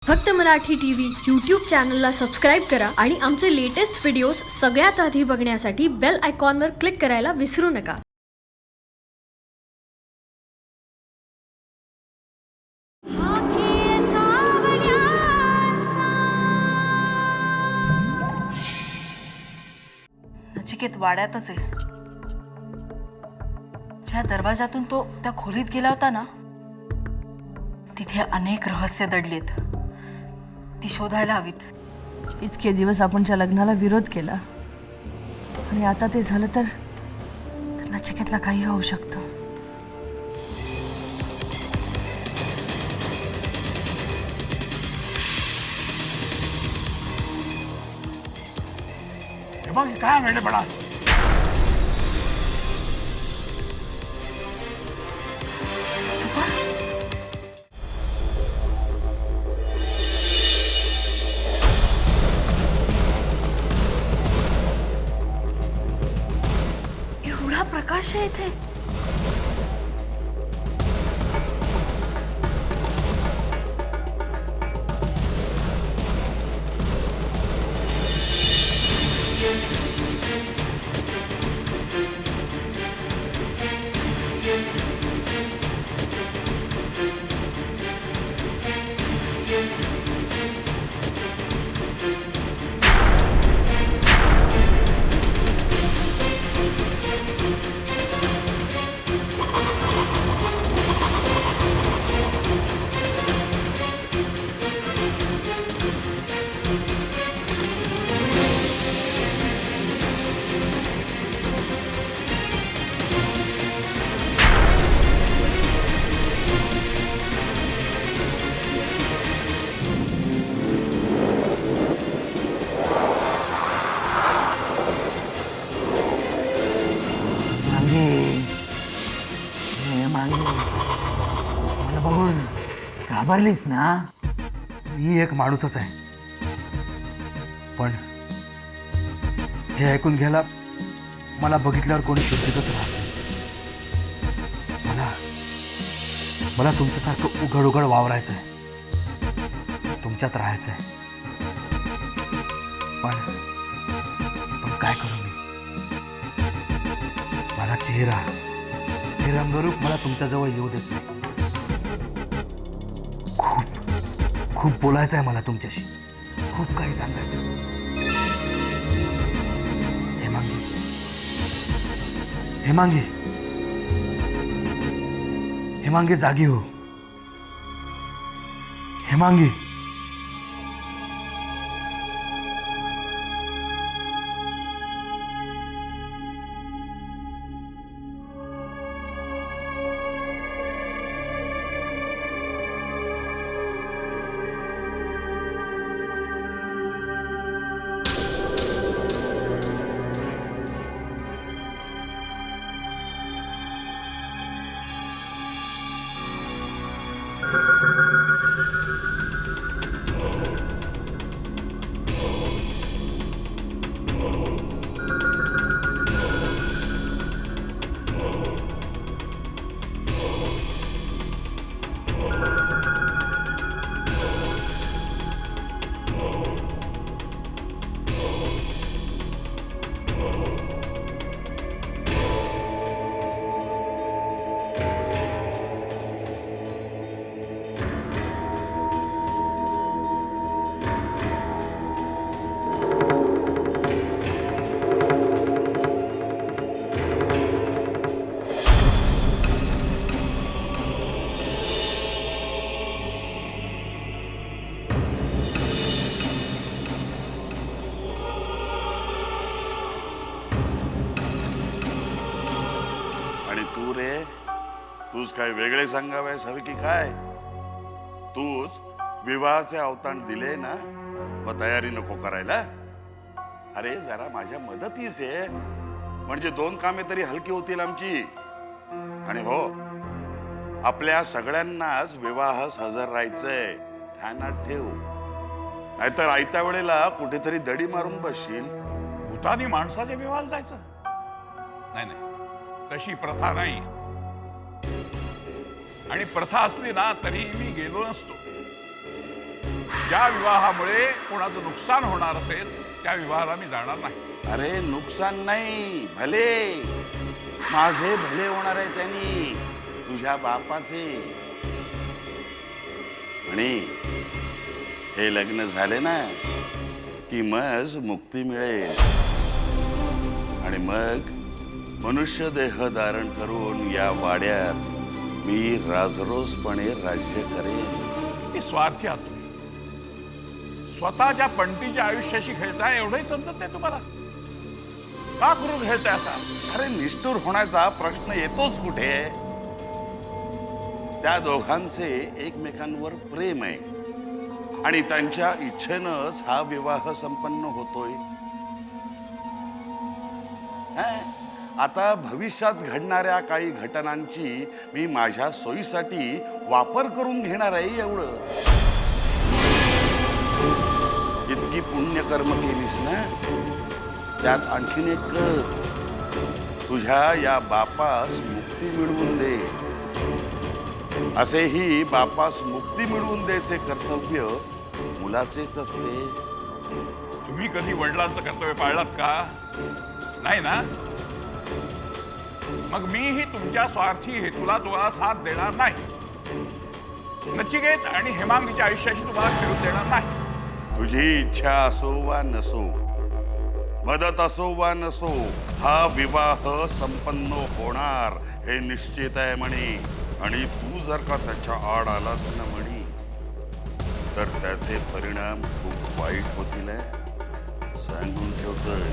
फक्त Marathi TV YouTube चॅनलला subscribe करा आणि आमचे लेटेस्ट व्हिडिओज सगळ्यात आधी बघण्यासाठी बेल आयकॉनवर क्लिक करायला विसरू नका. नचिकेत वाड्यातच आहे. ज्या दरवाजातून तो त्या खोलीत गेला होता ना, तिथे अनेक रहस्य दडलीत. ती शोधायला हवीत. इतके दिवस आपण ज्या लग्नाला विरोध केला आणि आता ते झालं तर नचिकेतला काही होऊ शकतं. काय वेळे पडा एवढा प्रकाश आहे इथे. मला बघून घाबरलीस ना? ही एक माणूसच आहे, पण हे ऐकून घ्यायला मला बघितल्यावर कोणी शुद्धीतच राहत. मला मला तुमच्यासारखं उघड उघड वावरायचं आहे, तुमच्यात राहायचं आहे. पण काय करू मी? मला चेहरा हे रंगरूप मला तुमच्याजवळ येऊ देत नाही. खूप बोलायचं आहे मला तुमच्याशी, खूप काही सांगायचं. हेमांगी हेमांगी जागी हो. हेमांगी आणि तू रे, तूच काय वेगळे सांगावेस हवे की काय? तूच विवाहाचे अवताण दिले ना, मग तयारी नको करायला? अरे जरा माझ्या मदतीस आहे, म्हणजे दोन कामे तरी हलकी होतील आमची. आणि हो, आपल्या सगळ्यांनाच विवाहास हजर राहायचंय, ध्यानात ठेव. नाहीतर आयत्या वेळेला कुठेतरी दडी मारून बसशील. भूतानी माणसाच्या विवाहाला जायचं नाही. नाही, तशी प्रथा नाही. आणि प्रथा असली ना तरी मी गेलो नसतो. ज्या विवाहामुळे कोणाचं नुकसान होणार असेल त्या विवाहाला मी जाणार नाही. अरे नुकसान नाही, भले माझे भले होणार आहे त्यांनी, तुझ्या बापाचे. म्हणे हे लग्न झाले ना की मग मुक्ती मिळेल आणि मग मनुष्य देह धारण करून या वाड्यात मी राजरोसपणे राज्य करेन. ती स्वार्थी आहात तुम्ही. स्वतःच्या पणतीच्या आयुष्याशी खेळताय एवढंही समजत नाही तुम्हाला. का करून खेळताय असा? अरे निष्ठुर होण्याचा प्रश्न येतोच कुठे? त्या दोघांचे एकमेकांवर प्रेम आहे आणि त्यांच्या इच्छेनंच हा विवाह संपन्न होतोय. आता भविष्यात घडणाऱ्या काही घटनांची मी माझ्या सोयीसाठी वापर करून घेणार आहे एवढं. इतकी पुण्यकर्म केलीस ना, त्यात आणखीन एक कर. तुझ्या या बापास मुक्ती मिळवून दे. असेही बापास मुक्ती मिळवून द्यायचे कर्तव्य मुलाचेच असते. तुम्ही कधी वडिलांचं कर्तव्य पाळलात का? नाही ना. मग मीही तुमच्या स्वार्थी हेतूला तुम्हाला साथ देणार नाही. नचिकेत आणि हेमांगीच्या आयुष्याशी तुम्हाला खेळून देणार नाही. तुझी इच्छा असो वा नसो, मदत असो वा नसो, हा विवाह संपन्न होणार हे निश्चित आहे म्हणे. आणि तू जर का त्याच्या आड आलास ना म्हणे, तर त्याचे परिणाम खूप वाईट होतील, सांगून ठेवतोय.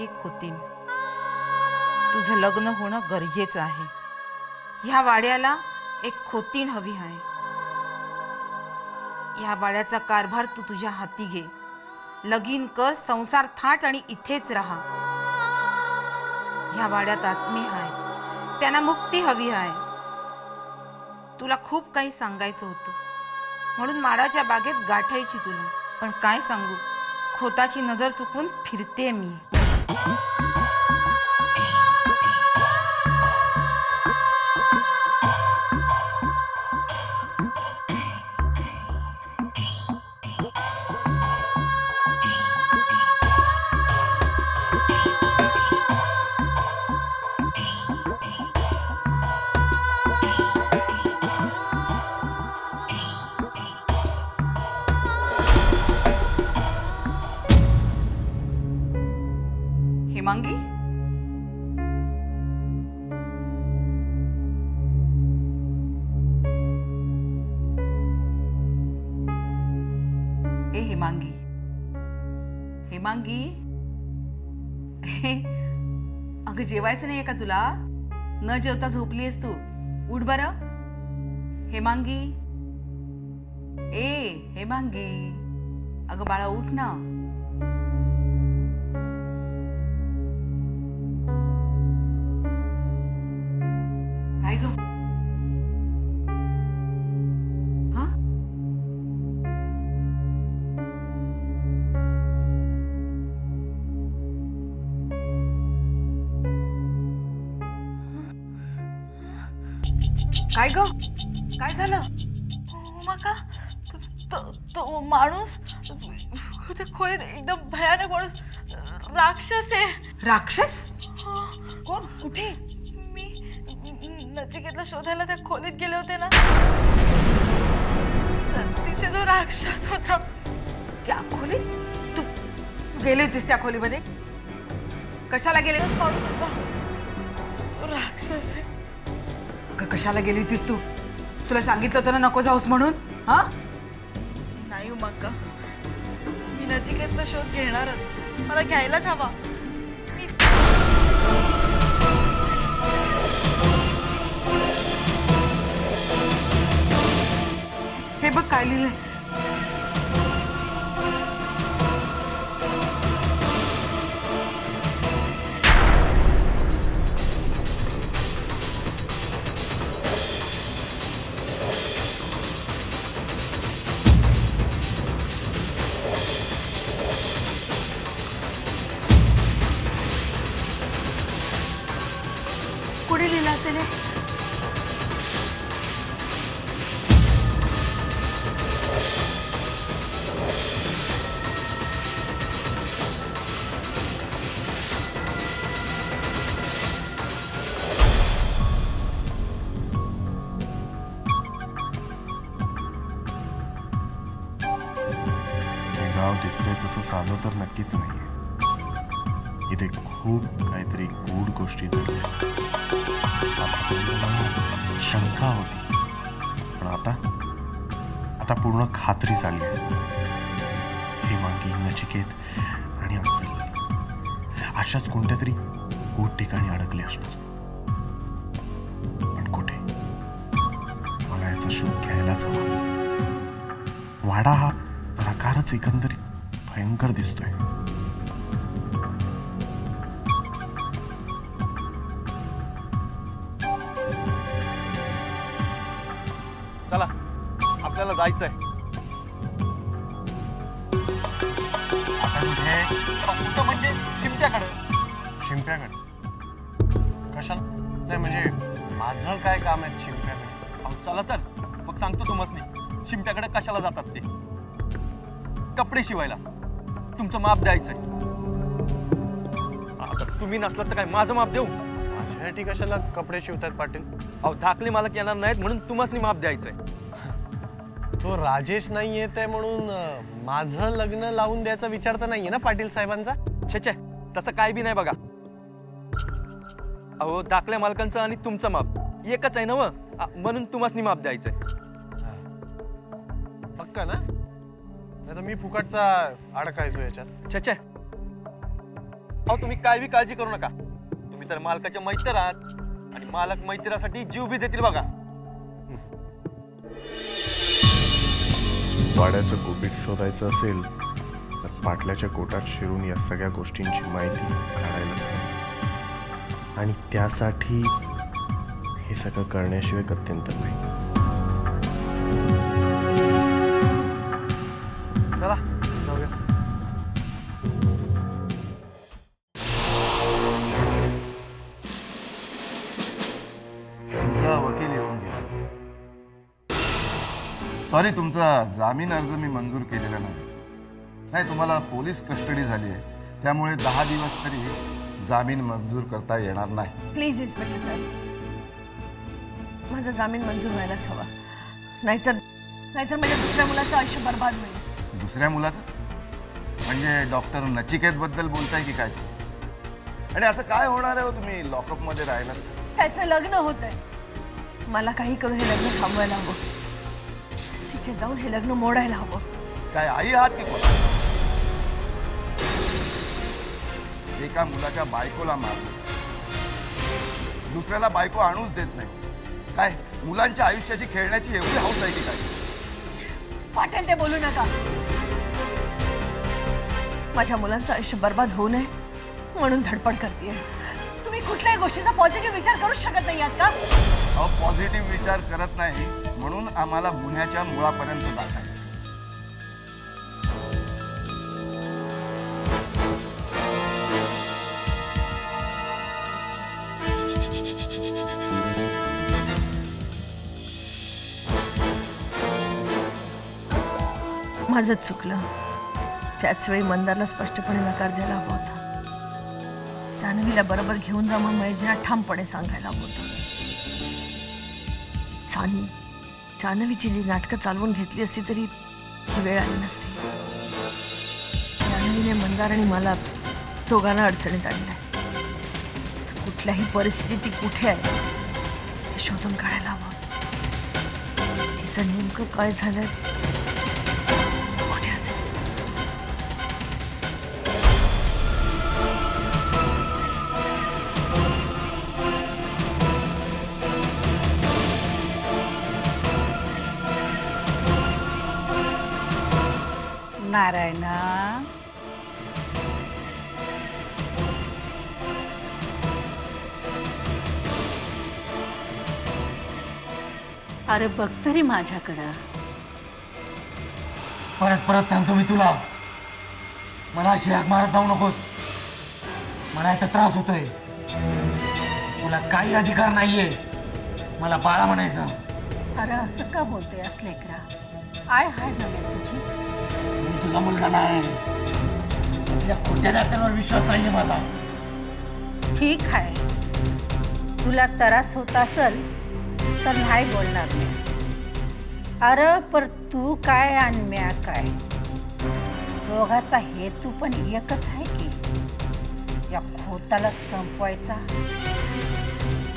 एक होतीन, तुझं लग्न होणं गरजेचं आहे. ह्या वाड्याला एक खोतीन हवी आहे. ह्या वाड्याचा कारभार तू तुझ्या हाती घे. लगीन कर, संसार थाट आणि इथेच राहा. ह्या वाड्यात आत्मी आहे, त्यांना मुक्ती हवी आहे. तुला खूप काही सांगायचं होतं म्हणून माडाच्या बागेत गाठायची तुला. पण काय सांगू, खोताची नजर चुकून फिरते मी. हेमांगी, ए हेमांगी, हेमांगी, अगं जेवायचं नाहीये का तुला? न जेवता झोपलीयस तू. उठ बरं. हेमांगी, ए हेमांगी, अगं बाळा उठ ना. काय ग? हा? काय ग? काय झालं? माका तो माणूस ते खोलीत एकदम भयानक माणूस राक्षस आहे. राक्षस? कोण? कुठे? मी नचिकेतला शोधायला त्या खोलीत गेले होते ना, तर तिथे जो राक्षस होता. त्या खोलीत? तू गेली होतीस त्या खोलीमध्ये? कशाला गेले? राक्षस आहे. कशाला गेली होतीस तू? तुला सांगितलं होतं ना नको जाऊस म्हणून. हा? नाही माका, मी नचिकेतला शोध घेणारच. मला घ्यायलाच हवा. हे बघ काय लिहिलंय. कुठे लिहिलं असेल हे? हे गाव दिसतंय तसं साधं तर नक्कीच नाहीये. इथे खूप काहीतरी गूढ गोष्टी घडल्या. आतापर्यंत मला शंका होती, पण आता पूर्ण खात्री झाली आहे. हेमांगी, नचिकेत आणि अंकल अशाच कोणत्या तरी गूढ ठिकाणी अडकले असणार. पण कुठे? मला याचा शोध घ्यायलाच हवा. वाडा हा प्रकारच एकंदरीत भयंकर दिसतोय. चला आपल्याला जायचंय. आता कुठे? कुठं म्हणजे चिमट्याकडे. शिंप्याकडे? कशाला? नाही म्हणजे माझं काय काम आहे शिंप्याकडे? अहो चला तर मग सांगतो तुम्हाला. चिमट्याकडे कशाला जातात ते? कपडे शिवायला. तुमचं माप द्यायचंय. आता तुम्ही नसलात तर काय माझं माप देऊ? माझ्यासाठी कशाला कपडे शिवतात पाटील? अहो धाकले मालक येणार नाहीत म्हणून तुम्हाला माप द्यायचंय. तो राजेश नाही येत आहे म्हणून माझं लग्न लावून द्यायचा विचार तर नाहीये ना पाटील साहेबांचा? छे तसं काय बी नाही बघा. अहो धाकल्या मालकांचं आणि तुमचं माप एकच आहे ना व, म्हणून तुम्हाला माप द्यायचंय. पक्का ना? नाही तर मी फुकटचा अडकायचो याच्यात. छे अहो तुम्ही काय बी काळजी करू नका. तुम्ही तर मालकाचे मैत्र आहात आणि मालक मैत्रासाठी जीव बी देतील बघा. वाड्याचं गुपित शोधायचं असेल तर पाटल्याच्या कोटात शिरून या सगळ्या गोष्टींची माहिती काढायला हवी. आणि त्यासाठी हे सगळं करण्याशिवाय गत्यंतर नाही. चला जाऊया. तुमचा वकील येऊन गेला. सॉरी, तुमचा जामीन अर्ज मी मंजूर केलेला नाही. तुम्हाला पोलीस कस्टडी झाली आहे, त्यामुळे 10 दिवस तरी जामीन मंजूर करता येणार नाही. प्लीज इन्स्पेक्टर साहेब, माझा जामीन मंजूर व्हायलाच हवा. नाहीतर माझ्या दुसऱ्या मुलाचं आयुष्य बर्बाद होईल. दुसऱ्या मुलाचं म्हणजे डॉक्टर नचिकेत बद्दल बोलताय की काय? आणि असं काय होणार आहे हो, तुम्ही लॉकअप मध्ये राहिला? त्याचं लग्न होत आहे. मला काही करून हे लग्न थांबवायला हवं. तिथे जाऊन हे लग्न मोडायला हवं. काय आई आहात की कोण? एका मुलाच्या बायकोला मारतो, दुसऱ्याला बायको आणूच देत नाही. काय मुलांच्या आयुष्याची खेळण्याची एवढी हौस आहे की काय? पाटील, ते बोलू नका. माझ्या मुलांचं आयुष्य बर्बाद होऊ नये म्हणून धडपड करतेय. तुम्ही कुठल्याही गोष्टीचा पॉझिटिव्ह विचार करू शकत नाही आहात का? अहो, पॉझिटिव्ह विचार करत नाही म्हणून आम्हाला गुन्ह्याच्या मुळापर्यंत जायचं. माझंच चुकलं. त्याच वेळी मंदारला स्पष्टपणे नकार द्यायला हवा होता. जान्हवीला बरोबर घेऊन जा म्हणून महेशला ठामपणे सांगायला हवं होतं. जान्हवीची जी नाटकं चालवून घेतली असती तरी ही वेळ आली नसती. जान्हवीने मंदार आणि मला दोघांना अडचणीत आणलंय. कुठल्याही परिस्थितीत ती कुठे आहे हे शोधून काढायला हवं. तिचं नेमकं काय झालंय, कुठे असेल लग्ना. अरे बघ तरी माझ्याकडं. परत परत सांगतो मी तुला, मला अशी हाक मारत जाऊ नकोस. मला इथं त्रास होतोय. तुला काही अधिकार नाहीये मला बाळा म्हणायचं. अरे असं का बोलते असले का? आय हाय नव्हे तुझी. मी तुझा मुलगा नाही. तुझ्या खोट्या दाखल्यावर विश्वास नाहीये माझा. ठीक आहे, तुला त्रास होत असेल तर नाही बोलणार मी. अरे पर तू काय आणि म्या काय, दोघाचा हेतू पण एकच आहे की, या खोताला संपवायचा.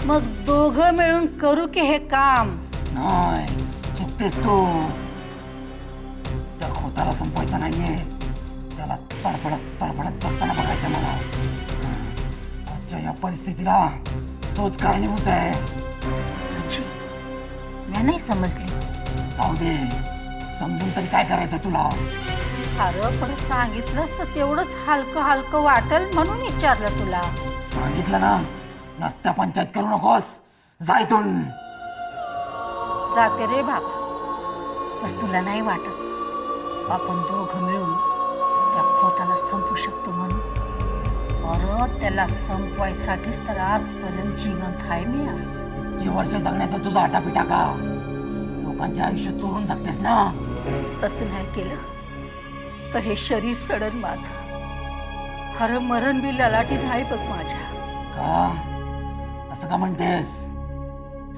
मग दोघं मिळून करू की हे काम. नाही, चुकतेस तू. त्या खोताला संपवायचा नाहीये, त्याला तडफडत तडफडत जगताना बघायचं मला. आजच्या या परिस्थितीला तोच कारणीभूत आहे. मी नाही समजली. जाऊ दे, समजून तरी काय करायचं तुला. अरे पण सांगितलंस तर तेवढंच हलकं हलकं वाटेल म्हणून विचारलं तुला. सांगितलं ना, नसत्या पंचायत करू नकोस. जायतून जाते रे बाबा, पण तुला नाही वाटत आपण दोघं मिळून त्या खोताला संपू शकतो म्हणून? अरे त्याला संपवायसाठीच तर आजपर्यंत जिवंत आहे मी. जी वर्ष जगण्याचा तुझा आटापिटा का? लोकांचे आयुष्य चोरून जगतेस ना. तसं नाही केलं तर हे शरीर सडन माझं. हर मरण बी ललाटी नाही बघ माझ्या. का असं का म्हणतेस?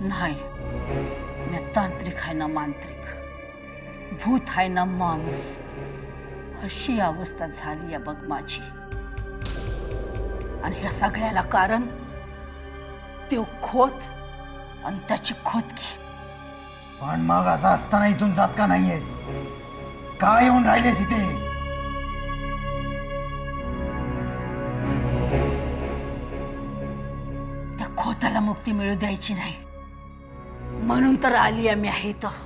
नाही, मी तांत्रिक आहे ना मांत्रिक, भूत आहे ना माणूस, अशी अवस्था झाली आहे बघ माझी. आणि ह्या सगळ्याला कारण तो खोत आणि त्याची खोतकी. पण मग असं असताना इथून जात का नाहीये? काय येऊन राहिलेस इथे? त्या खोताला मुक्ती मिळू द्यायची नाही म्हणून तर आली आहे मी आहे इथं.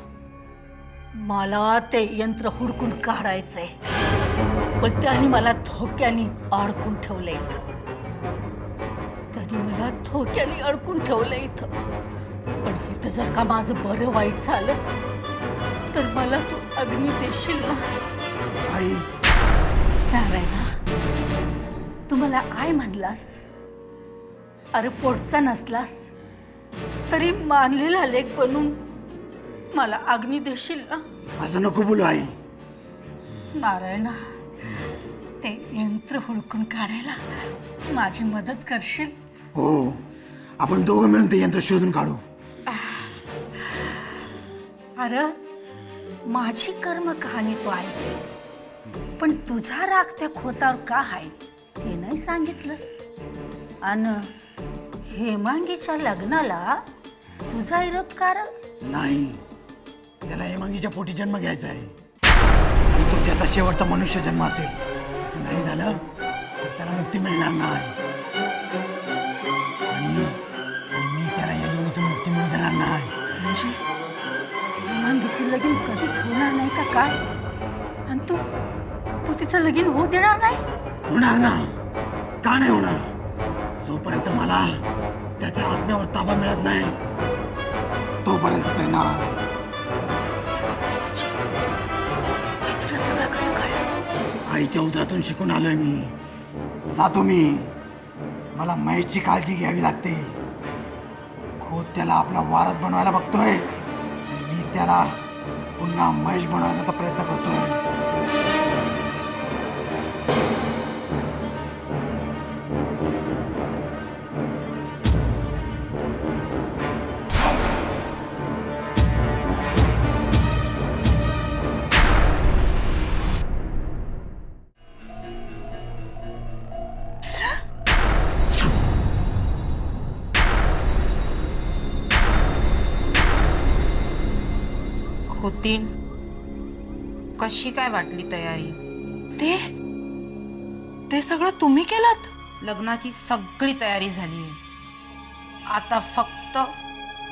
मला ते यंत्र हुडकून काढायचंय, पण त्याने मला धोक्याने अडकून ठेवलंय इथं. त्याने मला धोक्याने अडकून ठेवलंय इथं. पण इथं जर का माझं बरं वाईट झालं तर मला तू अग्नी देशील ना? आई, नारायणा, तू मला आई म्हणलास. अरे पोटचा नसलास तरी मानलेला लेख बनून मला अग्नी देशील ना? असं नको बोलू आई. नारायणा, ते यंत्र हुडकून काढायला माझी मदत करशील? हो, आपण दोघं मिळून ते यंत्र शोधून काढू. अरे माझी कर्म कहाणी तू ऐकली, पण तुझा राग त्या खोतावर का आहे ते नाही सांगितलंस. आणि हेमांगीच्या लग्नाला तुझा विरोध कारण? नाही, त्याला हेमांगीच्या पोटी जन्म घ्यायचा आहे. आणि तो त्याचा शेवटचा मनुष्य जन्म असेल. असं नाही झालं तर त्याला मुक्ती मिळणार नाही. आणि मी त्याला या योनीतून मुक्ती मिळू देणार नाही. म्हणजे हेमांगीचं लगीन कधीच होणार नाही का काय? आणि तू तिचं लगीन होऊ देणार नाही? होणार ना, का नाही होणार? जोपर्यंत मला त्याच्या आत्म्यावर ताबा मिळत नाही तोपर्यंत करणार. तुला सगळं कसं कळलं? आईच्या उदरातून शिकून आलोय मी. जातो मी. मला महेशची काळजी घ्यावी लागते. खोत त्याला आपला वारस बनवायला बघतोय, मी त्याला पुन्हा महेश बनवण्याचा प्रयत्न करतोय. खोतीण, कशी काय वाटली तयारी? ते सगळं तुम्ही केलं? लग्नाची सगळी तयारी झाली. आता फक्त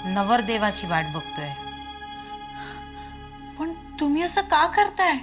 नवरदेवाची वाट बघतोय. पण तुम्ही असं का करताय?